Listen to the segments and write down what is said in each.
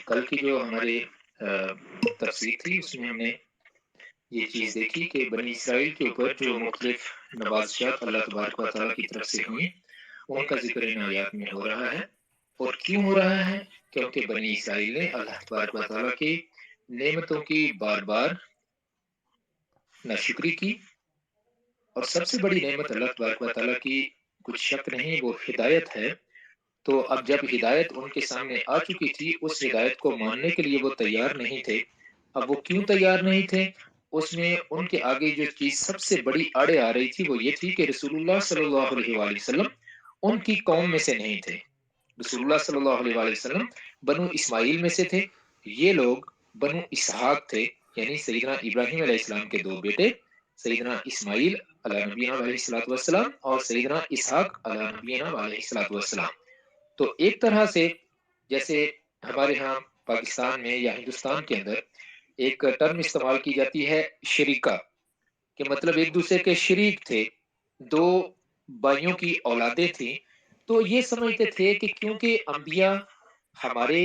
کل کی جو ہماری تفسیر تھی اس میں ہم نے یہ چیز دیکھی کہ بنی اسرائیل کے اوپر جو مختلف نوازشات اللہ تبارک و تعالیٰ کی طرف سے ہوئی ان کا ذکر ان آیات میں ہو رہا ہے۔ اور کیوں ہو رہا ہے؟ کیونکہ بنی اسرائیل نے اللہ تبارک و تعالیٰ کی نعمتوں کی بار بار ناشکری کی، اور سب سے بڑی نعمت اللہ تبارک و تعالیٰ کی کچھ شک نہیں وہ ہدایت ہے۔ تو اب جب ہدایت ان کے سامنے آ چکی تھی، اس ہدایت کو ماننے کے لیے وہ تیار نہیں تھے۔ اب وہ کیوں تیار نہیں تھے؟ اس میں ان کے آگے جو چیز سب سے بڑی آڑے آ رہی تھی وہ یہ تھی کہ رسول اللہ صلی اللہ علیہ وآلہ وسلم ان کی قوم میں سے نہیں تھے۔ رسول اللہ صلی اللہ علیہ وآلہ وسلم بنو اسماعیل میں سے تھے، یہ لوگ بنو اسحاق تھے، یعنی سیدنا ابراہیم علیہ السلام کے دو بیٹے، سیدنا اسماعیل علیہ نبینا علیہ الصلوۃ والسلام اور سیدنا اسحاق علیہ نبینا علیہ الصلوۃ والسلام۔ تو ایک طرح سے جیسے ہمارے ہاں پاکستان میں یا ہندوستان کے اندر ایک ٹرم استعمال کی جاتی ہے شریکہ، کہ مطلب ایک دوسرے کے شریک تھے، دو بھائیوں کی اولادیں تھیں، تو یہ سمجھتے تھے کہ کیونکہ انبیاء ہمارے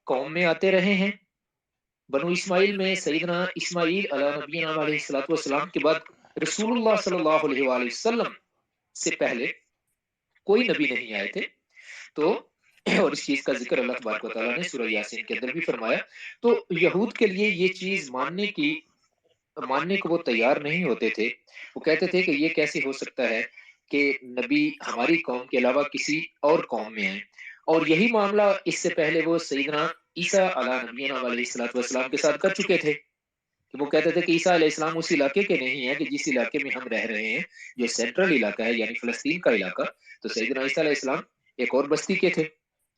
قوم میں آتے رہے ہیں، بنو اسماعیل میں سیدنا اسماعیل علیہ نبینا علیہ الصلوۃ والسلام کے بعد رسول اللہ صلی اللہ علیہ وآلہ وسلم سے پہلے کوئی نبی نہیں آئے تھے، تو اور اس چیز کا ذکر اللہ تبارک و تعالیٰ نے سورہ یاسین کے اندر بھی فرمایا۔ تو یہود کے لیے یہ چیز ماننے کو وہ تیار نہیں ہوتے تھے۔ وہ کہتے تھے کہ یہ کیسے ہو سکتا ہے کہ نبی ہماری قوم کے علاوہ کسی اور قوم میں آئے، اور یہی معاملہ اس سے پہلے وہ سیدنا عیسیٰ علیہ نبینا علیہ الصلوۃ والسلام کے ساتھ کر چکے تھے، کہ وہ کہتے تھے کہ عیسیٰ علیہ السلام اس علاقے کے نہیں ہیں کہ جس علاقے میں ہم رہ رہے ہیں، جو سینٹرل علاقہ ہے یعنی فلسطین کا علاقہ، تو سیدنا عیسیٰ علیہ السلام ایک اور بستی کے تھے۔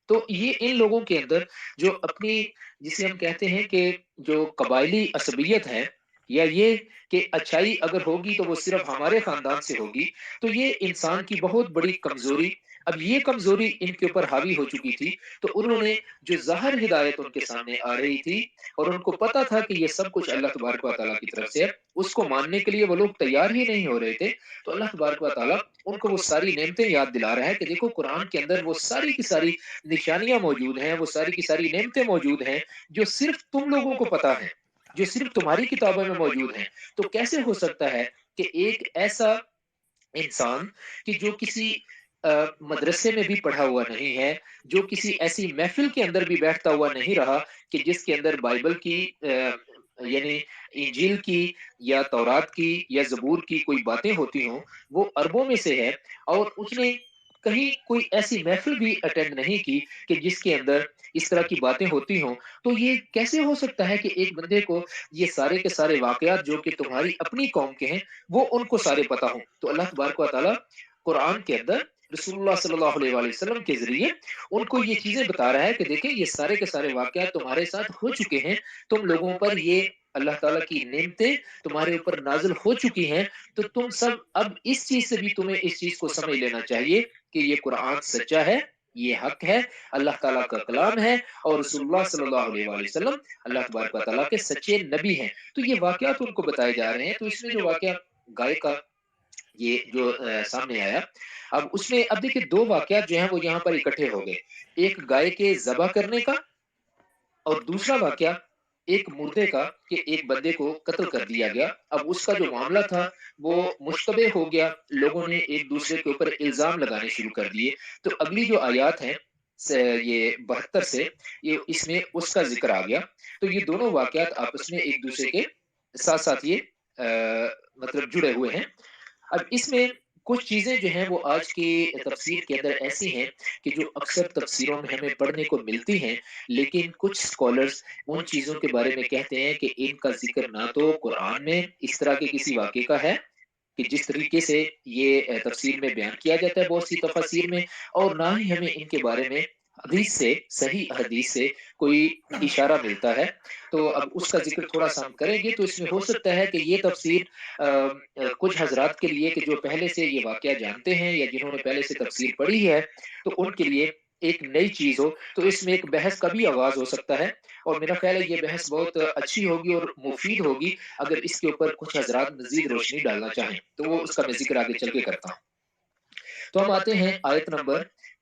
تو یہ ان لوگوں کے اندر جو اپنی جسے ہم کہتے ہیں کہ جو قبائلی عصبیت ہے، یا یہ کہ اچھائی اگر ہوگی تو وہ صرف ہمارے خاندان سے ہوگی، تو یہ انسان کی بہت بڑی کمزوری، اب یہ کمزوری ان کے اوپر حاوی ہو چکی تھی۔ تو انہوں نے جو ظاہر ہدایت ان کے سامنے آ رہی تھی اور ان کو پتا تھا کہ یہ سب کچھ اللہ تبارک و تعالیٰ کی طرف سے ہے، اس کو ماننے کے لیے وہ لوگ تیار ہی نہیں ہو رہے تھے۔ تو اللہ تبارک و تعالیٰ ان کو وہ ساری نعمتیں یاد دلا رہا ہے کہ دیکھو قرآن کے اندر وہ ساری کی ساری نشانیاں موجود ہیں، وہ ساری کی ساری نعمتیں موجود ہیں جو صرف تم لوگوں کو پتا ہیں، جو صرف تمہاری کتابوں میں موجود ہیں۔ تو کیسے ہو سکتا ہے کہ ایک ایسا انسان کہ جو کسی مدرسے میں بھی پڑھا ہوا نہیں ہے، جو کسی ایسی محفل کے اندر بھی بیٹھتا ہوا نہیں رہا کہ جس کے اندر بائبل کی یعنی انجیل کی یا تورات کی یا زبور کی کوئی باتیں ہوتی ہوں، وہ عربوں میں سے ہے، اور اس نے کہیں کوئی ایسی محفل بھی اٹینڈ نہیں کی کہ جس کے اندر اس طرح کی باتیں ہوتی ہوں، تو یہ کیسے ہو سکتا ہے کہ ایک بندے کو یہ سارے کے سارے واقعات جو کہ تمہاری اپنی قوم کے ہیں وہ ان کو سارے پتا ہوں؟ تو اللہ تبارک و تعالیٰ قرآن کے اندر رسول اللہ صلی اللہ علیہ وآلہ وسلم کے ذریعے ان کو یہ چیزیں بتا رہا ہے کہ دیکھیں یہ سارے کے سارے واقعات تمہارے ساتھ ہو چکے ہیں، تم لوگوں پر یہ اللہ تعالیٰ کی نعمتیں تمہارے اوپر نازل ہو چکی ہیں، تو تم سب اب اس چیز سے بھی تمہیں اس چیز کو سمجھ لینا چاہیے کہ یہ قرآن سچا ہے، یہ حق ہے، اللہ تعالیٰ کا کلام ہے، اور رسول اللہ صلی اللہ علیہ وآلہ وسلم اللہ تبارک و تعالیٰ کے سچے نبی ہیں۔ تو یہ واقعات ان کو بتائے جا رہے ہیں۔ تو اس میں جو واقعہ گائے کا یہ جو سامنے آیا، اب اس میں اب دیکھیں دو واقعات جو ہیں وہ یہاں پر اکٹھے ہو گئے، ایک گائے کے ذبح کرنے کا اور دوسرا واقعہ ایک مردے کا کہ ایک بندے کو قتل کر دیا گیا۔ اب اس کا جو معاملہ تھا وہ مشتبہ ہو گیا، لوگوں نے ایک دوسرے کے اوپر الزام لگانے شروع کر دیے۔ تو اگلی جو آیات ہیں یہ 72 سے یہ اس میں اس کا ذکر آ گیا۔ تو یہ دونوں واقعات آپس میں ایک دوسرے کے ساتھ ساتھ یہ مطلب جڑے ہوئے ہیں۔ اب اس میں کچھ چیزیں جو ہیں وہ آج کی تفسیر کے اندر ایسی ہیں کہ جو اکثر تفسیروں میں ہمیں پڑھنے کو ملتی ہیں، لیکن کچھ سکولرز ان چیزوں کے بارے میں کہتے ہیں کہ ان کا ذکر نہ تو قرآن میں اس طرح کے کسی واقعے کا ہے کہ جس طریقے سے یہ تفسیر میں بیان کیا جاتا ہے بہت سی تفاسیر میں، اور نہ ہی ہمیں ان کے بارے میں حدیث سے صحیح حدیث سے کوئی اشارہ ملتا ہے۔ تو اب اس کا ذکر تھوڑا سا ہم کریں گے۔ تو اس میں ہو سکتا ہے کہ یہ تفسیر کچھ حضرات کے لیے کہ جو پہلے سے یہ واقعہ جانتے ہیں یا جنہوں نے پہلے سے تفسیر پڑھی ہے تو ان کے لیے ایک نئی چیز ہو، تو اس میں ایک بحث کا بھی آغاز ہو سکتا ہے، اور میرا خیال ہے یہ بحث بہت اچھی ہوگی اور مفید ہوگی اگر اس کے اوپر کچھ حضرات مزید روشنی ڈالنا چاہیں، تو وہ اس کا میں ذکر آگے چل کے کرتا ہوں۔ تو ہم آتے ہیں آیت نمبر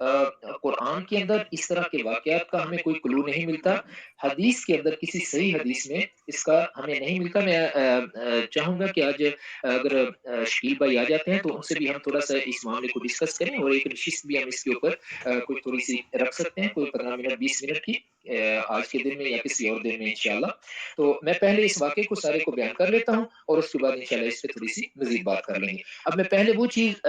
قرآن کے اندر اس طرح کے واقعات کا ہمیں کوئی کلو نہیں ملتا، حدیث کے اندر کسی صحیح حدیث میں اس کا ہمیں نہیں ملتا۔ میں چاہوں گا کہ آج اگر شکیل بھائی آ جاتے ہیں تو ان سے بھی ہم تھوڑا سا اس معاملے کو ڈسکس کریں، اور ایک نشست بھی ہم اس کے اوپر کوئی تھوڑی سی رکھ سکتے ہیں، کوئی 15 منٹ 20 منٹ کی، آج کے دن میں یا کسی اور دن میں انشاءاللہ۔ تو میں پہلے اس واقعے کو سارے کو بیان کر لیتا ہوں، اور اس کے بعد انشاءاللہ اس پہ تھوڑی سی مزید بات کر لیں گے۔ اب میں پہلے وہ چیز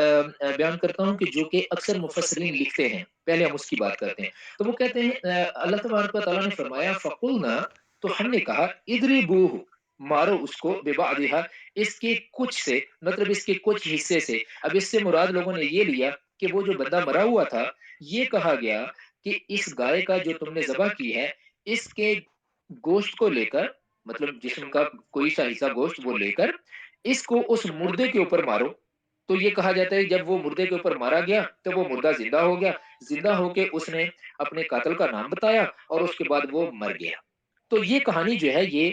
بیان کرتا ہوں کہ جو کہ اکثر مفسرین لکھتے ہیں، پہلے ہم اس کی بات کرتے ہیں۔ تو وہ کہتے ہیں اللہ تبارک و تعالیٰ نے فرمایا فَقُلْنَا، تو ہم نے کہا اِضْرِبُوهُ، مارو اس کو، بِبَعْضِهَا، اس کے کچھ سے، مطلب اس کے کچھ حصے سے۔ اب اس سے مراد لوگوں نے یہ لیا کہ وہ جو بندہ مرا ہوا تھا، یہ کہا گیا کہ اس گائے کا جو تم نے ذبح کی ہے، اس کے گوشت کو لے کر، مطلب جسم کا کوئی سا حصہ گوشت وہ لے کر اس کو اس مردے کے اوپر مارو۔ تو یہ کہا جاتا ہے جب وہ مردے کے اوپر مارا گیا تو وہ مردہ زندہ ہو گیا، زندہ ہو کے اس نے اپنے قاتل کا نام بتایا اور اس کے بعد وہ مر گیا۔ تو یہ کہانی جو ہے یہ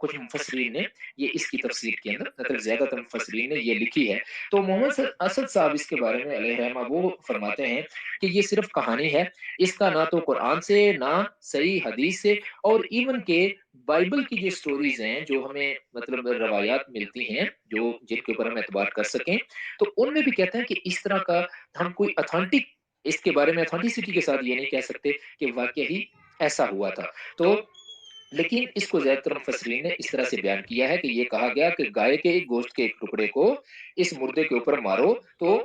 کچھ مفسرین نے یہ اس کی تفسیر کے اندر، مطلب زیادہ تر مفسرین نے یہ لکھی ہے۔ تو محمد اسد صاحب اس کے بارے میں علیہ رحمہ وہ فرماتے ہیں کہ یہ صرف کہانی ہے، اس کا نہ تو قرآن سے نہ صحیح حدیث سے، اور ایون کہ بائبل کی جو سٹوریز ہیں، جو ہمیں مطلب روایات ملتی ہیں جو جن کے اوپر ہم اعتبار کر سکیں، تو ان میں بھی کہتے ہیں کہ اس طرح کا ہم کوئی اتھینٹک اس کے بارے میں اتھینٹسٹی کے ساتھ یہ نہیں کہہ سکتے کہ واقعی ایسا ہوا تھا۔ تو لیکن اس کو زیادہ تر مفسرین نے اس طرح سے بیان کیا ہے کہ یہ کہا گیا کہ گائے کے ایک گوشت کے ایک ٹکڑے کو اس مردے کے اوپر مارو۔ تو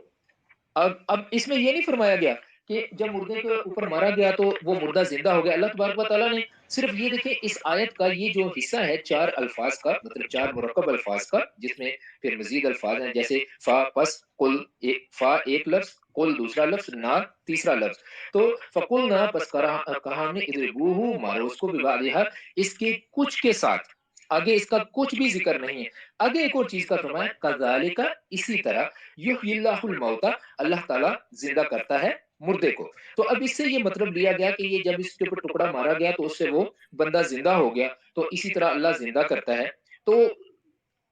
اب اس میں یہ نہیں فرمایا گیا کہ جب مردے کے اوپر مارا گیا تو وہ مردہ زندہ ہو گیا۔ اللہ تبارک و تعالیٰ نے صرف یہ دیکھیں اس آیت کا یہ جو حصہ ہے 4 الفاظ کا، مطلب 4 مرکب الفاظ کا، جس میں پھر مزید الفاظ ہیں جیسے فا پس قل، فا ایک لفظ، قل دوسرا لفظ، نا تیسرا لفظ۔ تو فقلنا، پس کہا ہم نے، اضربوہ، مارو اس کو، ببعضھا، اس کے کچھ کے ساتھ۔ آگے اس کا کچھ بھی ذکر نہیں ہے، آگے ایک اور چیز کا فرمایا کذالک، اسی طرح، یحیی اللہ الموتى، اللہ تعالیٰ زندہ کرتا ہے مردے کو۔ تو اب اس سے یہ مطلب لیا گیا کہ یہ جب اس کے اوپر ٹکڑا مارا گیا تو اس سے وہ بندہ زندہ ہو گیا، تو اسی طرح اللہ زندہ کرتا ہے۔ تو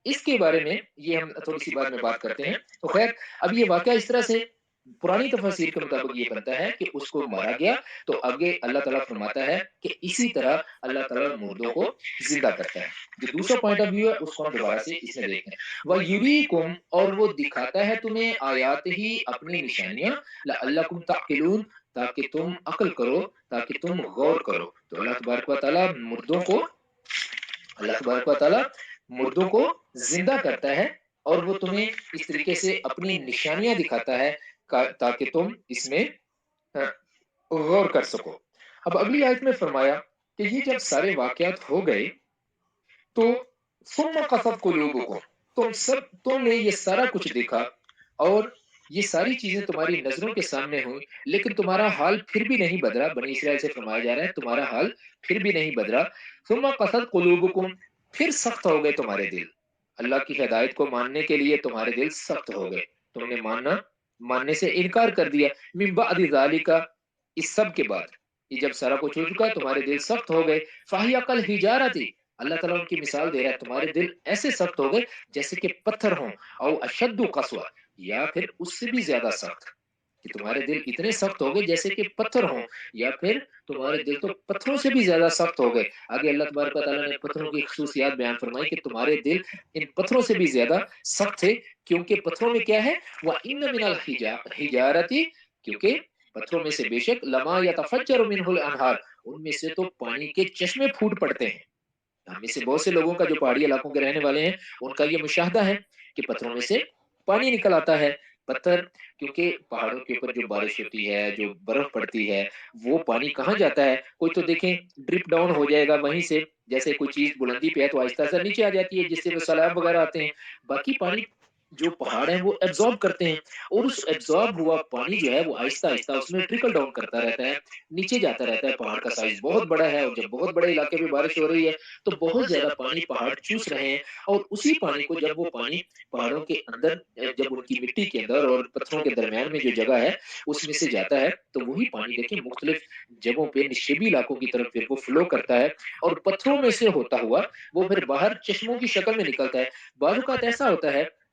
اس کے بارے میں یہ ہم تھوڑی سی بعد میں بات کرتے ہیں۔ تو خیر، اب یہ واقعہ اس طرح سے پرانی تفاسیر کے مطابق یہ بنتا ہے کہ اس کو مارا گیا، تو آگے اللہ تعالیٰ فرماتا ہے کہ اسی طرح اللہ تعالیٰ مردوں کو زندہ کرتا ہے۔ جو دوسرا پوائنٹ آف ویو ہے اس کو ہم دوبارہ سے اس میں دیکھیں۔ وَيُرِيكُمْ، اور وہ دکھاتا ہے تمہیں آیات ہی، اپنی نشانیاں، لَعَلَّكُمْ تَعْقِلُونَ، تاکہ تم عقل کرو، تاکہ تم غور کرو۔ تو اللہ تبارک و تعالیٰ مردوں کو، اللہ تبارک و تعالیٰ مردوں کو زندہ کرتا ہے، اور وہ تمہیں اس طریقے سے اپنی نشانیاں دکھاتا ہے تاکہ تم اس میں غور کر سکو۔ اب اگلی آیت میں فرمایا کہ یہ جب سارے واقعات ہو گئے تو ثم قست قلوبکم، تم نے یہ سارا کچھ دیکھا اور یہ ساری چیزیں تمہاری نظروں کے سامنے ہوئی، لیکن تمہارا حال پھر بھی نہیں بدلا۔ بنی اسرائیل سے فرمایا جا رہا ہے تمہارا حال پھر بھی نہیں بدلا۔ ثم قست قلوبکم، پھر سخت ہو گئے تمہارے دل، اللہ کی ہدایت کو ماننے کے لیے تمہارے دل سخت ہو گئے، تم نے ماننے سے انکار کر دیا۔ من بعد ذالک، اس سب کے بعد، یہ جب سارا کچھ ہو چکا تمہارے دل سخت ہو گئے۔ فہی کالحجارۃ، اللہ تعالیٰ ان کی مثال دے رہا ہے، تمہارے دل ایسے سخت ہو گئے جیسے کہ پتھر ہوں، او اشد قسوہ، یا پھر اس سے بھی زیادہ سخت، کہ تمہارے دل اتنے سخت ہو گئے جیسے کہ پتھر ہوں، یا پھر تمہارے دل تو پتھروں سے بھی زیادہ سخت ہو گئے۔ آگے اللہ تبارک و تعالیٰ نے پتھروں کی خصوصیات بیان فرمائی کہ تمہارے دل ان پتھروں سے بھی زیادہ سخت تھے، کیونکہ پتھروں میں کیا ہے، وَإِنَّ مِنَ الْحِجَارَةِ، کیونکہ پتھروں میں سے بے شک، لما یتفجر منہ الانہار، ان میں سے تو پانی کے چشمے پھوٹ پڑتے ہیں۔ ہم میں سے بہت سے لوگوں کا جو پہاڑی علاقوں کے رہنے والے ہیں ان کا یہ مشاہدہ ہے کہ پتھروں میں سے پانی نکل آتا ہے۔ پتھر، کیونکہ پہاڑوں کے اوپر جو بارش ہوتی ہے، جو برف پڑتی ہے، وہ پانی کہاں جاتا ہے؟ کوئی تو دیکھیں ڈرپ ڈاؤن ہو جائے گا وہیں سے، جیسے کوئی چیز بلندی پہ ہے تو آہستہ آہستہ نیچے آ جاتی ہے جس سے وہ سیلاب وغیرہ آتے ہیں۔ باقی پانی جو پہاڑ ہیں وہ ایبزارب کرتے ہیں، اور اس ایبزارب ہوا پانی جو ہے وہ آہستہ آہستہ اس میں ٹرکل ڈاؤن کرتا رہتا ہے، نیچے جاتا رہتا ہے۔ پہاڑ کا سائز بہت بڑا ہے، اور جب بہت بڑے علاقے میں بارش ہو رہی ہے تو بہت زیادہ پانی پہاڑ چوس رہے ہیں، اور اسی پانی کو جب وہ پانی پہاڑوں کے اندر، جب ان کی مٹی کے اندر اور پتھروں کے درمیان میں جو جگہ ہے اس میں سے جاتا ہے، تو وہی پانی دیکھیں مختلف جگہوں پہ نشیبی علاقوں کی طرف پھر وہ فلو کرتا ہے، اور پتھروں میں سے ہوتا ہوا وہ پھر باہر چشموں کی شکل میں نکلتا ہے۔ بعض اوقات ایسا ہوتا ہے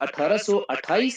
1828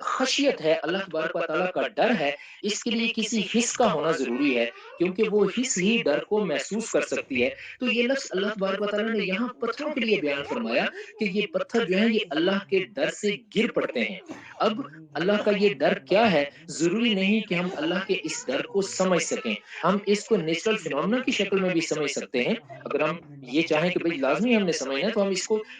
خشیت ہے, اللہ تبارک و تعالیٰ کا ڈر ہے, اس کے لیے کسی حص کا ہونا ضروری ہے, کیونکہ وہ حص ہی ڈر کو محسوس کر سکتی ہے. تو یہ لفظ اللہ تبارک و تعالیٰ نے یہاں پتھروں کے لیے بیان فرمایا کہ یہ پتھر جو ہیں یہ اللہ کے ڈر سے گر پڑتے ہیں. اب اللہ کا یہ ڈر کیا ہے, ضروری نہیں کہ ہم اللہ کے اس ڈر کو سمجھ سکیں, ہم اس کو نیچرل فینومینا کی شکل میں بھی سمجھ سکتے ہیں. اگر ہم یہ چاہیں کہ بھئی لازمی ہم نے سمجھنا ہے, تو ہم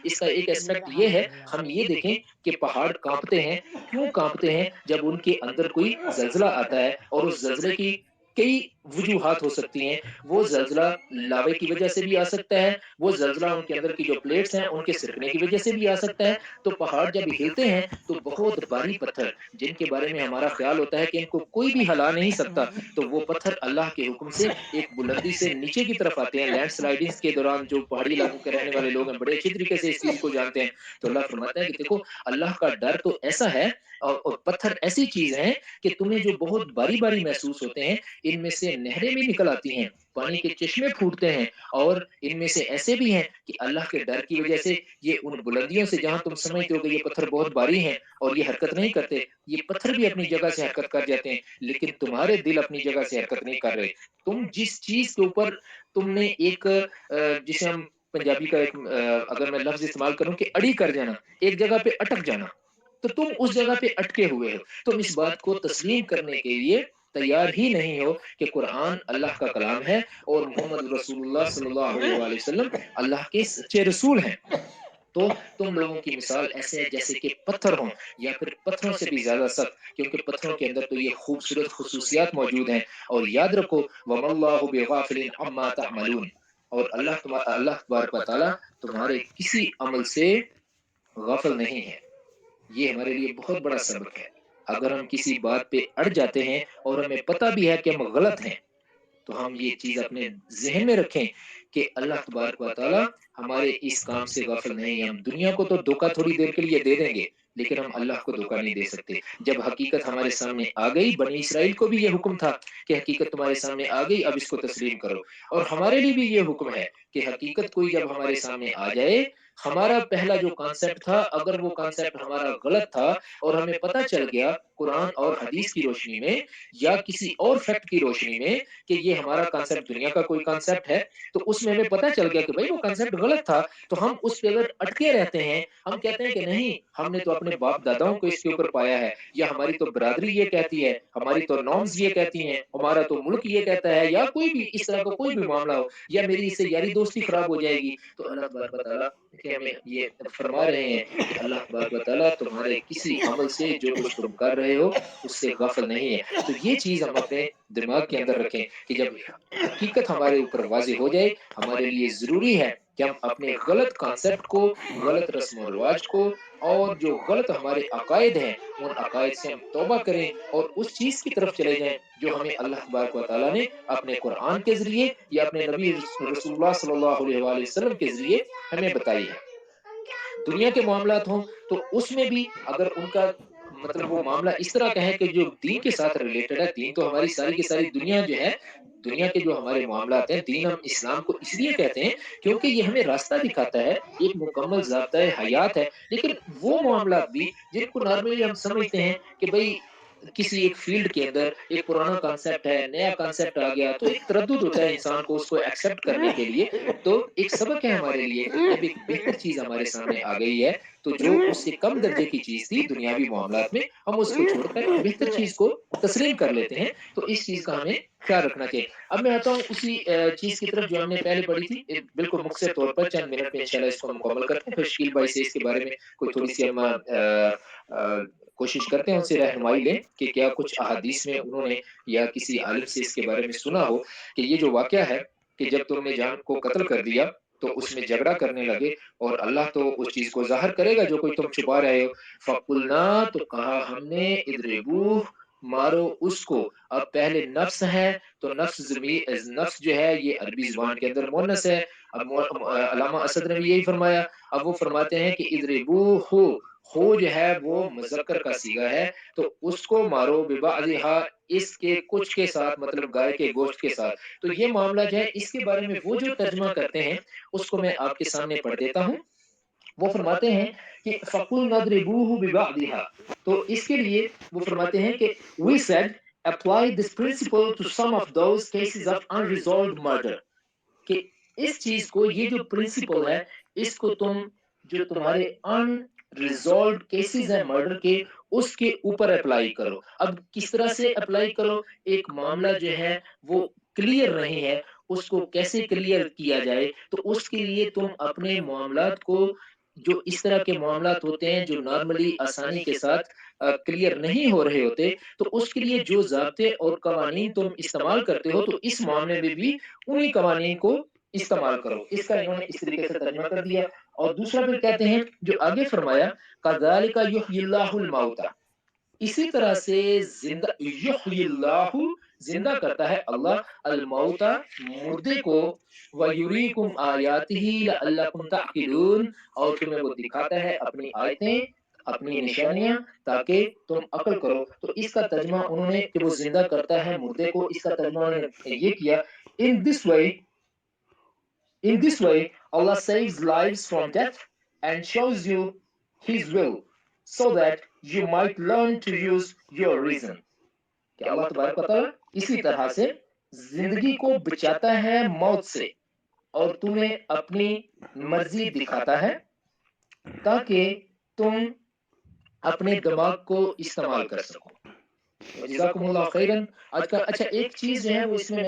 اس کا ایک اسپیکٹ یہ ہے, ہم یہ دیکھیں کہ پہاڑ کانپتے ہیں. کیوں کانپتے ہیں؟ جب ان کے اندر کوئی زلزلہ آتا ہے, اور اس زلزلے کی کئی وجوہات ہو سکتی ہیں. وہ زلزلہ لاوے کی وجہ سے بھی آ سکتا ہے, وہ زلزلہ ان کے اندر کی جو پلیٹس ہیں ان کے سرکنے کی وجہ سے بھی آ سکتا ہے. تو پہاڑ جب ہلتے ہیں تو بہت بھاری پتھر, جن کے بارے میں ہمارا خیال ہوتا ہے کہ ان کو کوئی بھی ہلا نہیں سکتا, تو وہ پتھر اللہ کے حکم سے ایک بلندی سے نیچے کی طرف آتے ہیں. لینڈ سلائڈنگز کے دوران جو پہاڑی علاقوں کے رہنے والے لوگ ہیں بڑے اچھی طریقے سے اس چیز کو جانتے ہیں. تو اللہ فرماتا ہے کہ دیکھو اللہ کا ڈر تو ایسا ہے, اور پتھر ایسی چیز ہیں کہ تمہیں جو بہت باری باری محسوس ہوتے ہیں, ان میں سے نہریں بھی نکل آتی ہیں, پانی کے چشمے پھوٹتے ہیں, اور ان میں سے ایسے بھی ہیں کہ اللہ کے ڈر کی وجہ سے یہ ان بلندیوں سے, جہاں تم سمجھتے ہو کہ یہ پتھر بہت باری ہیں اور یہ حرکت نہیں کرتے, یہ پتھر بھی اپنی جگہ سے حرکت کر جاتے ہیں, لیکن تمہارے دل اپنی جگہ سے حرکت نہیں کر رہے. تم جس چیز کے اوپر تم نے ایک جسے ہم پنجابی کا ایک اگر میں لفظ استعمال کروں کہ اڑی کر جانا, ایک جگہ پہ اٹک جانا, تو تم اس جگہ پہ اٹکے ہوئے ہو. تم اس بات کو تسلیم کرنے کے لیے تیار ہی نہیں ہو کہ قرآن اللہ کا کلام ہے اور محمد رسول اللہ صلی اللہ علیہ وآلہ وسلم اللہ کے سچے رسول ہیں. تو تم لوگوں کی مثال ایسے ہے جیسے کہ پتھر ہوں, یا پھر پتھروں سے بھی زیادہ سخت, کیونکہ پتھروں کے اندر تو یہ خوبصورت خصوصیات موجود ہیں. اور یاد رکھو وَمَا اللَّهُ بِغَافِلٍ عَمَّا تَعْمَلُونَ, اور اللہ تبارک و تعالیٰ تمہارے کسی عمل سے غافل نہیں ہے. یہ ہمارے لیے بہت بڑا سبق ہے. اگر ہم کسی بات پہ اڑ جاتے ہیں اور ہمیں پتہ بھی ہے کہ ہم غلط ہیں, تو ہم یہ چیز اپنے ذہن میں رکھیں کہ اللہ تبارک و تعالی ہمارے اس کام سے غافل نہیں ہے. ہم دنیا کو تو دھوکہ تھوڑی دیر کے لیے دے دیں گے, لیکن ہم اللہ کو دھوکہ نہیں دے سکتے. جب حقیقت ہمارے سامنے آ گئی, بنی اسرائیل کو بھی یہ حکم تھا کہ حقیقت تمہارے سامنے آ گئی, اب اس کو تسلیم کرو. اور ہمارے لیے بھی یہ حکم ہے کہ حقیقت کوئی جب ہمارے سامنے آ جائے, ہمارا پہلا جو کانسیپٹ تھا, اگر وہ کانسیپٹ ہمارا غلط تھا اور ہمیں پتہ چل گیا قرآن اور حدیث کی روشنی میں یا کسی اور فیکٹ کی روشنی میں کہ یہ ہمارا کانسیپٹ دنیا کا کوئی کانسیپٹ ہے, تو اس میں ہمیں پتہ چل گیا کہ بھائی وہ کانسیپٹ غلط تھا, تو ہم اس پہ اگر اٹکے رہتے ہیں, ہم کہتے ہیں کہ نہیں ہم نے تو اپنے باپ داداؤں کو اس کے اوپر پایا ہے, یا ہماری تو برادری یہ کہتی ہے, ہماری تو نارمز یہ کہتی ہیں, ہمارا تو ملک یہ کہتا ہے, یا کوئی بھی اس طرح کا کوئی بھی معاملہ ہو, یا میری اس سے یاری دوستی خراب ہو جائے گی, تو اللہ تبارک و تعالیٰ کہ ہمیں یہ فرما رہے ہیں کہ اللہ تبارک و تعالیٰ تمہارے کسی عمل سے جو کچھ تم کر رہے ہو اس سے غافل نہیں ہے. تو یہ چیز ہم اپنے دماغ کے اندر رکھیں کہ جب حقیقت ہمارے اوپر واضح ہو جائے, ہمارے لیے ضروری ہے کہ ہم اپنے غلط کانسیپٹ کو, غلط رسم و رواج کو, اور جو غلط ہمارے عقائد ہیں ان عقائد سے ہم توبہ کریں اور اس چیز کی طرف چلے جائیں جو ہمیں اللہ تبارک و تعالیٰ نے اپنے قرآن کے ذریعے یا اپنے نبی رسول اللہ صلی اللہ علیہ وآلہ وسلم کے ذریعے ہمیں بتائی ہے. دنیا کے معاملات ہوں تو اس میں بھی اگر ان کا مطلب وہ معاملہ اس طرح کا ہے کہ جو دین کے ساتھ ریلیٹڈ ہے, دین تو ہماری ساری کی ساری دنیا جو ہے, دنیا کے جو ہمارے معاملات ہیں, دین ہم اسلام کو اس لیے کہتے ہیں کیونکہ یہ ہمیں راستہ دکھاتا ہے, ایک مکمل ضابطۂ حیات ہے. لیکن وہ معاملات بھی جن کو نارملی ہم سمجھتے ہیں کہ بھئی کسی ایک فیلڈ کے اندر ایک پرانا کانسیپٹ ہے, نیا کانسیپٹ آ گیا, تو ایک تردد ہوتا ہے انسان کو اس کو ایکسیپٹ کرنے کے لیے. تو ایک سبق ہے ہمارے لیے, جب ایک بہتر چیز ہمارے سامنے آ گئی ہے تو جو اس سے کم درجے کی چیز تھی دنیاوی معاملات میں, ہم اس کو چھوڑ کر بہتر چیز کو تسلیم کر لیتے ہیں. تو اس چیز کا ہمیں خیال رکھنا چاہیے. اب میں آتا ہوں اسی چیز کی طرف جو ہم نے پہلے پڑھی تھی, بالکل مختصر طور پر چند منٹ میں انشاءاللہ اس کو مکمل کرتے ہیں, پھر شکیل بھائی سے اس کے بارے میں کوئی تھوڑی سی ہم کوشش کرتے ہیں ان سے رہنمائی لیں کہ کیا کچھ احادیث میں انہوں نے یا کسی عالم سے اس کے بارے میں سنا ہو کہ یہ جو واقعہ ہے کہ جب تم نے جان کو قتل کر دیا تو اس میں جھگڑا کرنے لگے, اور اللہ تو اس چیز کو ظاہر کرے گا جو کوئی تم چھپا رہے ہو. فَقُلْنَا, تو کہا ہم نے, اِضْرِبُوهُ, مارو اس کو. اب پہلے نفس ہے تو نفس جو ہے یہ عربی زبان کے اندر مؤنث ہے. اب علامہ اسد نے بھی یہی فرمایا. اب وہ فرماتے ہیں کہ اِضْرِبُوهُ, ہو جو ہے وہ مذکر کا صیغہ ہے, تو اس کو مارو بِبَعْضِهَا, اس کے کچھ کے ساتھ, مطلب گائے کے گوشت کے ساتھ. تو یہ معاملہ جو ہے اس کے بارے میں وہ جو ترجمہ کرتے ہیں اس کو میں آپ کے سامنے پڑھ دیتا ہوں. وہ فرماتے ہیں کہ فَقُلْنَا اضْرِبُوهُ بِبَعْضِهَا، تو اس کے لیے وہ فرماتے ہیں کہ we said apply this principle to some of those cases of unresolved murder، کہ اس چیز کو، یہ جو پرنسپل ہے، اس کو تم جو تمہارے ان ریزالوڈ کیسز ہیں مرڈر کے، اس کے اوپر اپلائی کرو۔ اب کس طرح سے اپلائی کرو؟ ایک معاملہ جو ہے وہ کلیئر نہیں ہے، اس کو کیسے کلیئر کیا جائے؟ تو اس کے لیے تم اپنے معاملات کو، جو اس طرح کے معاملات ہوتے ہیں جو نارملی آسانی کے ساتھ کلیئر نہیں ہو رہے ہوتے، تو اس کے لیے جو ضابطے اور قوانین تم استعمال کرتے ہو، تو اس معاملے میں بھی انہی قوانین کو استعمال کرو۔ اس کا انہوں نے اس طریقے سے ترجمہ کر دیا۔ اور دوسرا پھر کہتے ہیں جو آگے فرمایا کذالک یحیی اللہ الموتى، اسی طرح سے زندہ، یحیی اللہ، زندہ کرتا ہے اللہ، الموتى، مردے کو، ویریکم آیاتہ لعلکم تعقلون، اور تمہیں وہ دکھاتا ہے اپنی آیتیں، اپنی نشانیاں، تاکہ تم عقل کرو۔ تو اس کا ترجمہ انہوں نے کہ وہ زندہ کرتا ہے مردے کو، اس کا ترجمہ انہوں نے یہ کیا in this way In this way, Allah saves lives from death and shows you His will, so that you might learn to use your reason. کہ اللہ تبارک و تعالیٰ اسی طرح سے زندگی کو بچاتا ہے موت سے، اور تمہیں اپنی مرضی دکھاتا ہے تاکہ تم اپنے دماغ کو استعمال کر سکو۔ جزاکم اللہ خیرن۔ آج کا اچھا ایک چیز جو ہے وہ اس میں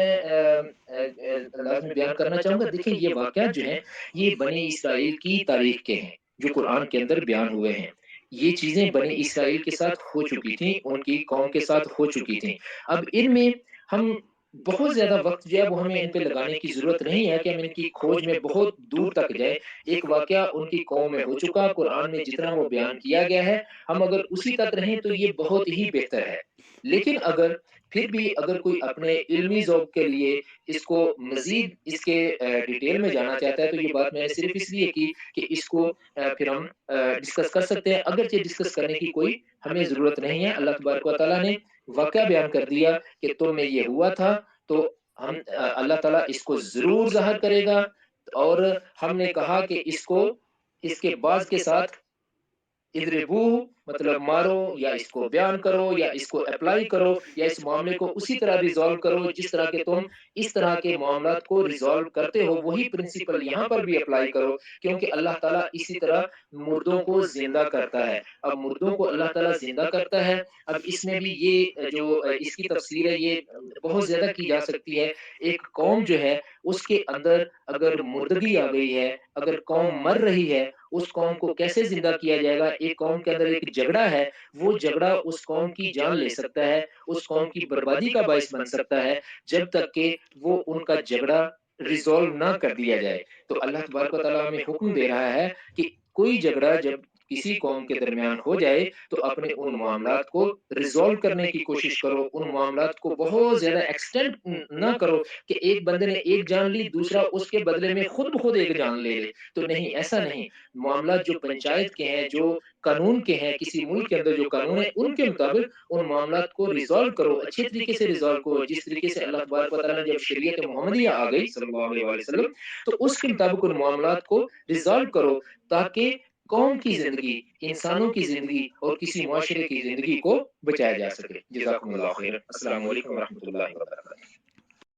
لازمی بیان کرنا چاہوں گا۔ دیکھیں یہ واقعات جو ہیں یہ بنی اسرائیل کی تاریخ کے ہیں جو قرآن کے اندر بیان ہوئے ہیں۔ یہ چیزیں بنی اسرائیل کے ساتھ ہو چکی تھیں، ان کی قوم کے ساتھ ہو چکی تھیں۔ اب ان میں ہم بہت زیادہ وقت جو ہے وہ ہمیں ان پہ لگانے کی ضرورت نہیں ہے کہ ہم ان کی کھوج میں بہت دور تک جائیں۔ ایک واقعہ ان کی قوم میں ہو چکا، قرآن میں جتنا وہ بیان کیا گیا ہے، ہم اگر اسی تک رہیں تو یہ بہت ہی بہتر ہے۔ لیکن اگر پھر بھی اگر کوئی اپنے علمی ذوق کے لیے اس کو مزید اس کے ڈیٹیل میں جانا چاہتا ہے، تو یہ بات میں نے صرف اس لیے کی کہ اس کو پھر ہم ڈسکس کر سکتے ہیں، اگرچہ ڈسکس کرنے کی کوئی ہمیں ضرورت نہیں ہے۔ اللہ تبارک و تعالیٰ نے واقعہ بیان کر دیا کہ تم میں یہ ہوا تھا، تو ہم اللہ تعالیٰ اس کو ضرور ظاہر کرے گا، اور ہم نے کہا کہ اس کو اس کے بعض کے ساتھ اضربوہ مطلب مارو، یا اس کو بیان کرو، یا اس کو اپلائی کرو، یا اس معاملے کو اسی طرح ریزالو کرو جس طرح کہ تم اس طرح کے معاملات کو ریزالو کرتے ہو، وہی پرنسپل یہاں پر بھی اپلائی کرو، کیونکہ اللہ تعالیٰ اسی طرح مردوں کو زندہ کرتا ہے۔ اب مردوں کو اللہ تعالیٰ زندہ کرتا ہے، اب اس میں بھی یہ جو اس کی تفسیر ہے یہ بہت زیادہ کی جا سکتی ہے۔ ایک قوم جو ہے اس کے اندر اگر مردگی آ گئی ہے، اگر قوم مر رہی ہے، اس قوم کو کیسے زندہ کیا جائے گا؟ ایک قوم کے اندر ایک جھگڑا ہے، وہ جھگڑا اس قوم کی جان لے سکتا ہے، اس قوم کی بربادی کا باعث بن سکتا ہے، جب تک کہ وہ ان کا جھگڑا ریزالو نہ کر دیا جائے۔ تو اللہ تبارک و تعالیٰ ہمیں حکم دے رہا ہے کہ کوئی جھگڑا جب کسی قوم کے درمیان ہو جائے تو اپنے ان معاملات کو ریزالو کرنے کی کوشش کرو، ان معاملات کو بہت زیادہ ایکسٹینڈ نہ کرو کہ ایک بندے نے ایک جان لی، دوسرا اس کے بدلے میں خود بخود ایک جان لے لے۔ تو نہیں، ایسا نہیں۔ معاملات جو پنچایت کے ہیں، جو قانون کے ہیں، کسی ملک کے اندر جو قانون ہے ان کے مطابق ان معاملات کو ریزالو کرو، اچھے طریقے سے ریزالو کرو، جس طریقے سے اللہ تبارک و تعالیٰ نے جب شریعت محمدیہ آ گئی صلی اللہ علیہ وسلم تو اس کے مطابق ان معاملات کو ریزالو کرو، تاکہ قوم کی زندگی، انسانوں کی زندگی اور کسی معاشرے کی زندگی کو بچایا جا سکے۔ جزاکم اللہ خیر۔ السلام علیکم ورحمۃ اللہ وبرکاتہ۔